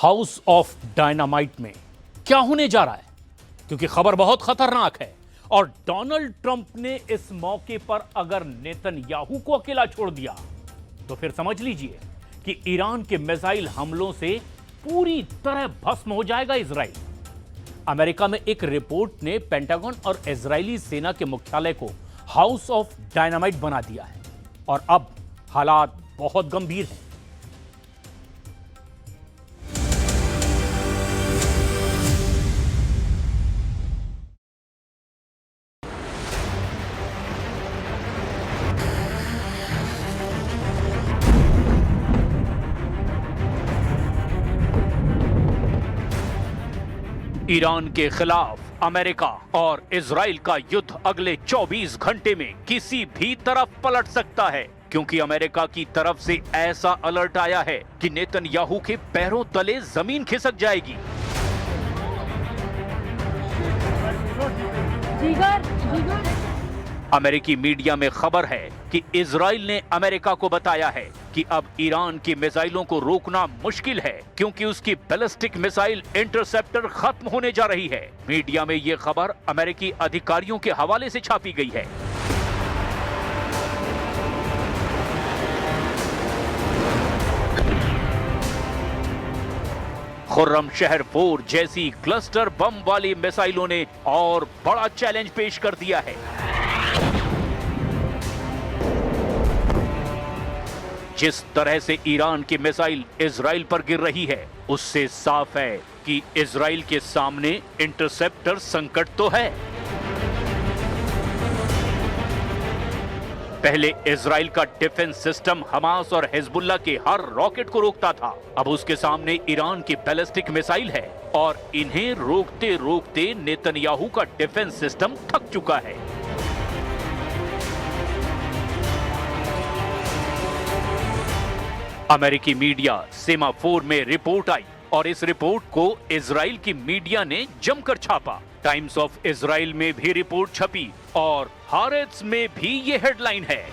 House of dynamite में क्या होने जा रहा है, क्योंकि खबर बहुत खतरनाक है। और डोनाल्ड ट्रंप ने इस मौके पर अगर नेतन्याहू को अकेला छोड़ दिया तो फिर समझ लीजिए कि ईरान के मिसाइल हमलों से पूरी तरह भस्म हो जाएगा इजराइल। अमेरिका में एक रिपोर्ट ने पेंटागन और इजरायली सेना के मुख्यालय को हाउस ऑफ डायनामाइट बना दिया है और अब हालात बहुत गंभीर हैं। ईरान के खिलाफ अमेरिका और इजराइल का युद्ध अगले 24 घंटे में किसी भी तरफ पलट सकता है, क्योंकि अमेरिका की तरफ से ऐसा अलर्ट आया है कि नेतन्याहू के पैरों तले जमीन खिसक जाएगी। अमेरिकी मीडिया में खबर है कि इजराइल ने अमेरिका को बताया है कि अब ईरान की मिसाइलों को रोकना मुश्किल है, क्योंकि उसकी बैलिस्टिक मिसाइल इंटरसेप्टर खत्म होने जा रही है। मीडिया में यह खबर अमेरिकी अधिकारियों के हवाले से छापी गई है। खुर्रम शहर 4 जैसी क्लस्टर बम वाली मिसाइलों ने और बड़ा चैलेंज पेश कर दिया है। जिस तरह से ईरान की मिसाइल इजराइल पर गिर रही है, उससे साफ है कि इजराइल के सामने इंटरसेप्टर संकट तो है। पहले इजराइल का डिफेंस सिस्टम हमास और हिजबुल्लाह के हर रॉकेट को रोकता था। अब उसके सामने ईरान की बैलिस्टिक मिसाइल है और इन्हें रोकते रोकते नेतन्याहू का डिफेंस सिस्टम थक चुका है। अमेरिकी मीडिया सेमाफोर में रिपोर्ट आई और इस रिपोर्ट को इजराइल की मीडिया ने जमकर छापा। टाइम्स ऑफ इजराइल में भी रिपोर्ट छपी और हारेट्स में भी ये हेडलाइन है।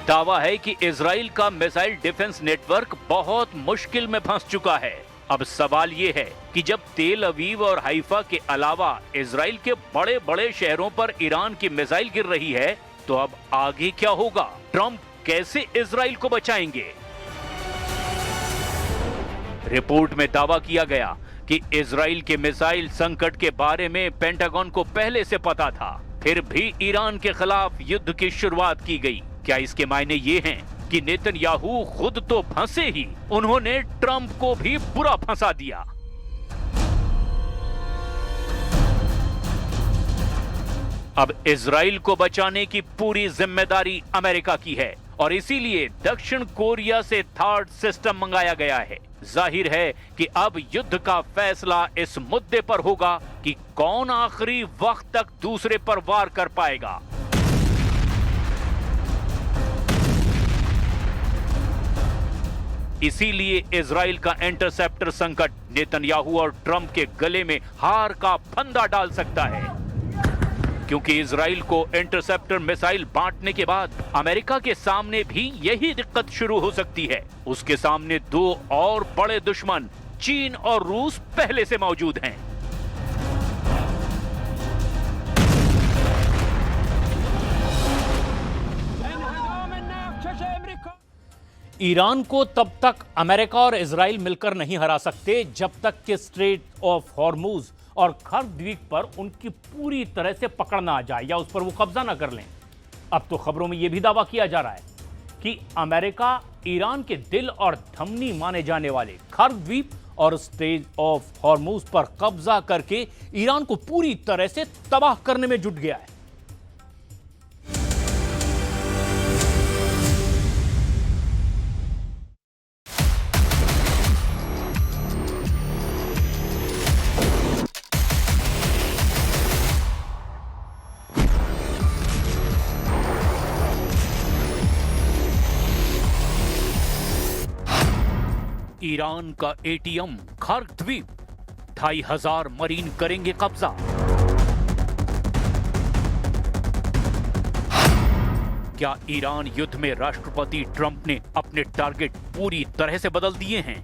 दावा है कि इजराइल का मिसाइल डिफेंस नेटवर्क बहुत मुश्किल में फंस चुका है। अब सवाल ये है कि जब तेल अवीव और हाइफा के अलावा इजराइल के बड़े बड़े शहरों पर ईरान की मिसाइल गिर रही है, तो अब आगे क्या होगा? ट्रंप कैसे इजराइल को बचाएंगे? रिपोर्ट में दावा किया गया कि इजराइल के मिसाइल संकट के बारे में पेंटागन को पहले से पता था, फिर भी ईरान के खिलाफ युद्ध की शुरुआत की गई। क्या इसके मायने ये हैं कि नेतन्याहू खुद तो फंसे ही, उन्होंने ट्रंप को भी बुरा फंसा दिया? अब इजराइल को बचाने की पूरी जिम्मेदारी अमेरिका की है और इसीलिए दक्षिण कोरिया से थर्ड सिस्टम मंगाया गया है। जाहिर है कि अब युद्ध का फैसला इस मुद्दे पर होगा कि कौन आखिरी वक्त तक दूसरे पर वार कर पाएगा। इसीलिए इजराइल का इंटरसेप्टर संकट नेतन्याहू और ट्रंप के गले में हार का फंदा डाल सकता है, क्योंकि इजराइल को इंटरसेप्टर मिसाइल बांटने के बाद अमेरिका के सामने भी यही दिक्कत शुरू हो सकती है। उसके सामने दो और बड़े दुश्मन चीन और रूस पहले से मौजूद हैं। ईरान को तब तक अमेरिका और इजराइल मिलकर नहीं हरा सकते जब तक कि स्ट्रेट ऑफ हॉर्मुज और खर्द द्वीप पर उनकी पूरी तरह से पकड़ ना आ जाए या उस पर वो कब्जा ना कर लें। अब तो खबरों में यह भी दावा किया जा रहा है कि अमेरिका ईरान के दिल और धमनी माने जाने वाले खर्द द्वीप और स्ट्रेट ऑफ हॉर्मुज पर कब्जा करके ईरान को पूरी तरह से तबाह करने में जुट गया है। ईरान का एटीएम खर्द द्वीप, 2500 मरीन करेंगे कब्जा। क्या ईरान युद्ध में राष्ट्रपति ट्रंप ने अपने टारगेट पूरी तरह से बदल दिए हैं?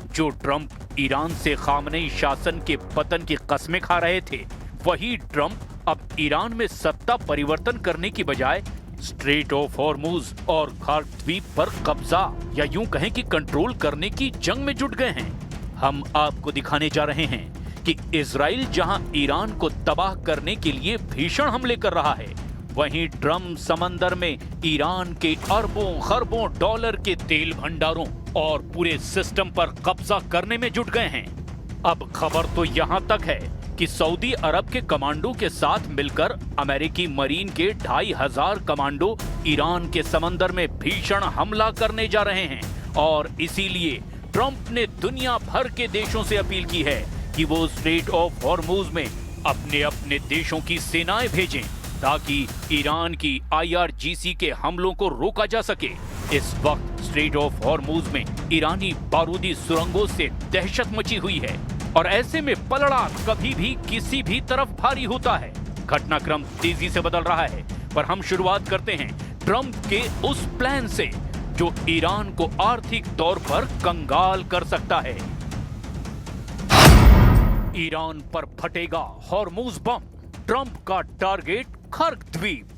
जो ट्रंप ईरान से खामनेई शासन के पतन की कस्में खा रहे थे, वही ट्रंप अब ईरान में सत्ता परिवर्तन करने की बजाय स्ट्रेट ऑफ हॉर्मुज और कर्ग द्वीप पर कब्जा या यूं कहें कि कंट्रोल करने की जंग में जुट गए हैं। हम आपको दिखाने जा रहे हैं कि इजराइल जहां ईरान को तबाह करने के लिए भीषण हमले कर रहा है, वहीं ट्रंप समंदर में ईरान के अरबों खरबों डॉलर के तेल भंडारों और पूरे सिस्टम पर कब्जा करने में जुट गए हैं। अब खबर तो यहां तक है कि सऊदी अरब के कमांडो के साथ मिलकर अमेरिकी मरीन के 2500 कमांडो ईरान के समंदर में भीषण हमला करने जा रहे हैं और इसीलिए ट्रंप ने दुनिया भर के देशों से अपील की है कि वो स्ट्रेट ऑफ हॉर्मुज में अपने अपने देशों की सेनाएं भेजें ताकि ईरान की IRGC के हमलों को रोका जा सके। इस वक्त स्ट्रेट ऑफ हॉर्मुज में ईरानी बारूदी सुरंगों से दहशत मची हुई है और ऐसे में पलड़ा कभी भी किसी भी तरफ भारी होता है। घटनाक्रम तेजी से बदल रहा है, पर हम शुरुआत करते हैं ट्रंप के उस प्लान से जो ईरान को आर्थिक तौर पर कंगाल कर सकता है। ईरान पर फटेगा हॉर्मुज बम, ट्रंप का टारगेट कर्ग द्वीप।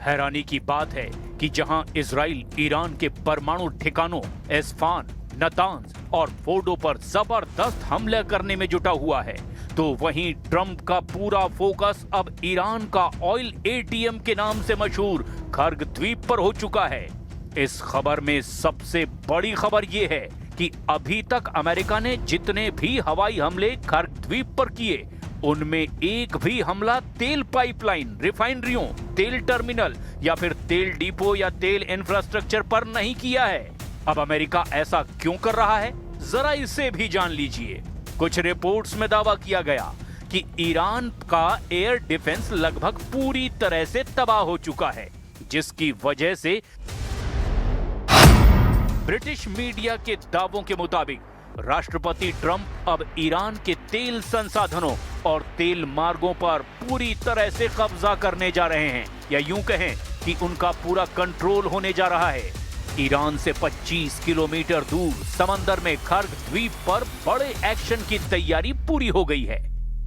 हैरानी की बात है कि जहां इजराइल ईरान के परमाणु ठिकानों एस्फान, नतांज और फोर्डो पर जबरदस्त हमला करने में जुटा हुआ है, तो वहीं ट्रंप का पूरा फोकस अब ईरान का ऑयल ATM के नाम से मशहूर कर्ग द्वीप पर हो चुका है। इस खबर में सबसे बड़ी खबर यह है कि अभी तक अमेरिका ने जितने भी हवाई हमले कर्ग द्वीप पर किए, उनमें एक भी हमला तेल पाइपलाइन, रिफाइनरियों, तेल टर्मिनल या फिर तेल डिपो या तेल इंफ्रास्ट्रक्चर पर नहीं किया है। अब अमेरिका ऐसा क्यों कर रहा है, जरा इसे भी जान लीजिए। कुछ रिपोर्ट्स में दावा किया गया कि ईरान का एयर डिफेंस लगभग पूरी तरह से तबाह हो चुका है, जिसकी वजह से ब्रिटिश मीडिया के दावों के मुताबिक राष्ट्रपति ट्रंप अब ईरान के तेल संसाधनों और तेल मार्गों पर पूरी तरह से कब्जा करने जा रहे हैं, या यूं कहें कि उनका पूरा कंट्रोल होने जा रहा है। ईरान से 25 किलोमीटर दूर समंदर में कर्ग द्वीप पर बड़े एक्शन की तैयारी पूरी हो गई है।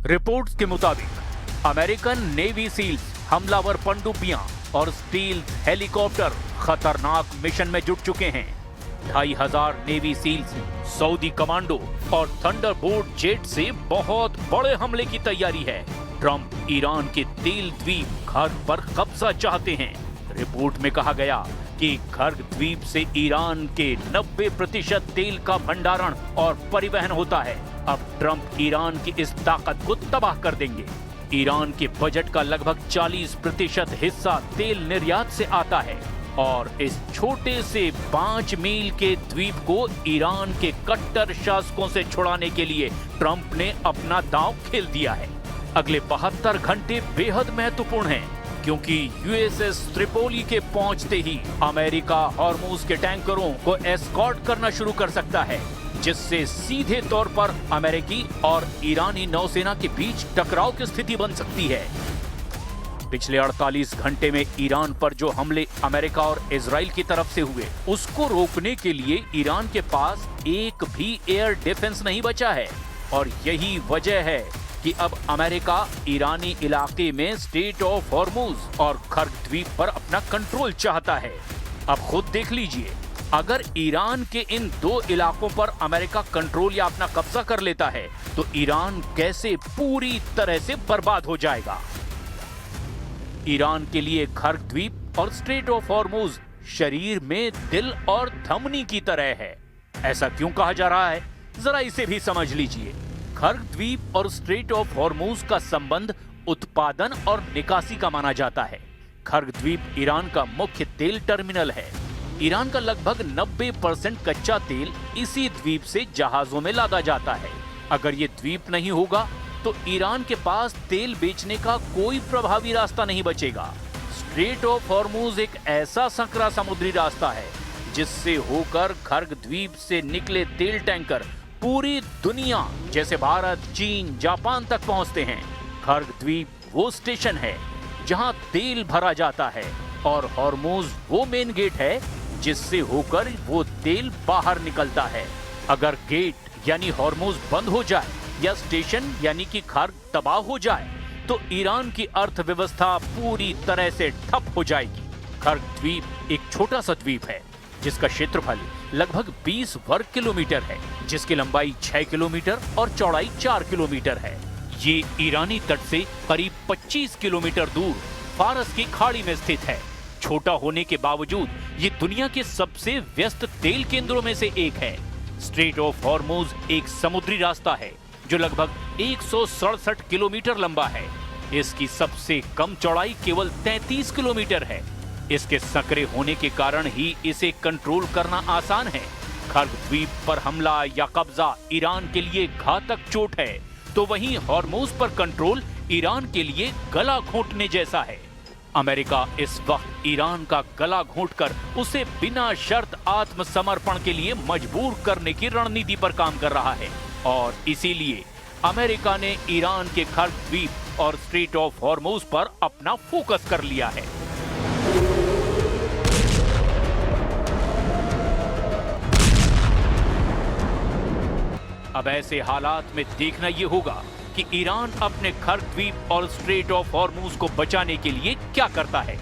रिपोर्ट्स के मुताबिक अमेरिकन नेवी सील्स, हमलावर पनडुब्बियां और स्टील हेलीकॉप्टर खतरनाक मिशन में जुट चुके हैं। 2500 नेवी सील्स, सऊदी कमांडो और थंडरबोल्ट जेट से बहुत बड़े हमले की तैयारी है। ट्रंप ईरान के तेल द्वीप कर्ग पर कब्जा चाहते हैं। रिपोर्ट में कहा गया कि कर्ग द्वीप से ईरान के 90% तेल का भंडारण और परिवहन होता है। अब ट्रंप ईरान की इस ताकत को तबाह कर देंगे। ईरान के बजट का लगभग 40% हिस्सा तेल निर्यात से आता है और इस छोटे से 5 मील के द्वीप को ईरान के कट्टर शासकों से छुड़ाने के लिए ट्रंप ने अपना दांव खेल दिया है। अगले 72 घंटे बेहद महत्वपूर्ण हैं, क्योंकि USS त्रिपोली के पहुंचते ही अमेरिका हॉर्मुज के टैंकरों को एस्कॉर्ट करना शुरू कर सकता है, जिससे सीधे तौर पर अमेरिकी और ईरानी नौसेना के बीच टकराव की स्थिति बन सकती है। पिछले 48 घंटे में ईरान पर जो हमले अमेरिका और इजराइल की तरफ से हुए, उसको रोकने के लिए ईरान के पास एक भी एयर डिफेंस नहीं बचा है और यही वजह है कि अब अमेरिका ईरानी इलाके में स्ट्रेट ऑफ हॉर्मुज और कर्ग द्वीप पर अपना कंट्रोल चाहता है। अब खुद देख लीजिए, अगर ईरान के इन 2 इलाकों पर अमेरिका कंट्रोल या अपना कब्जा कर लेता है तो ईरान कैसे पूरी तरह से बर्बाद हो जाएगा। ईरान के लिए कर्ग द्वीप और स्ट्रेट ऑफ हॉर्मुज शरीर में दिल और धमनी की तरह है। ऐसा क्यों कहा जा रहा है, जरा इसे भी समझ लीजिए। कर्ग द्वीप और स्ट्रेट ऑफ हॉर्मुज का संबंध उत्पादन और निकासी का माना जाता है। कर्ग द्वीप ईरान का मुख्य तेल टर्मिनल है। ईरान का लगभग 90% कच्चा तेल इसी द्वीप से जहाजों में लादा जाता है। अगर ये द्वीप नहीं होगा तो ईरान के पास तेल बेचने का कोई प्रभावी रास्ता नहीं बचेगा। स्ट्रेट ऑफ हॉर्मुज एक ऐसा संकरा समुद्री रास्ता है जिससे होकर कर्ग द्वीप से निकले तेल टैंकर पूरी दुनिया जैसे भारत, चीन, जापान तक पहुंचते हैं। कर्ग द्वीप वो स्टेशन है जहां तेल भरा जाता है और हॉर्मोज वो मेन गेट है जिससे होकर वो तेल बाहर निकलता है। अगर गेट यानी हॉर्मोज बंद हो जाए या स्टेशन यानी कि खर्ग तबाह हो जाए तो ईरान की अर्थव्यवस्था पूरी तरह से ठप हो जाएगी। खर्ग द्वीप एक छोटा सा द्वीप है जिसका क्षेत्रफल लगभग 20 वर्ग किलोमीटर है, जिसकी लंबाई 6 किलोमीटर और चौड़ाई 4 किलोमीटर है। ये ईरानी तट से करीब 25 किलोमीटर दूर फारस की खाड़ी में स्थित है। छोटा होने के बावजूद ये दुनिया के सबसे व्यस्त तेल केंद्रों में से एक है। स्ट्रेट ऑफ हॉर्मोज एक समुद्री रास्ता है जो लगभग 167 किलोमीटर लंबा है। इसकी सबसे कम चौड़ाई केवल 33 किलोमीटर है। इसके संकरे होने के कारण ही इसे कंट्रोल करना आसान है। खर्ग द्वीप पर हमला या कब्जा ईरान के लिए घातक चोट है, तो वहीं हॉर्मोज पर कंट्रोल ईरान के लिए गला घोंटने जैसा है। अमेरिका इस वक्त ईरान का गला घोंटकर उसे बिना शर्त आत्मसमर्पण के लिए मजबूर करने की रणनीति पर काम कर रहा है और इसीलिए अमेरिका ने ईरान के खर्ग द्वीप और स्ट्रेट ऑफ हॉर्मोज पर अपना फोकस कर लिया है। अब ऐसे हालात में देखना यह होगा कि ईरान अपने खर्ग द्वीप और स्ट्रेट ऑफ हॉर्मूज को बचाने के लिए क्या करता है।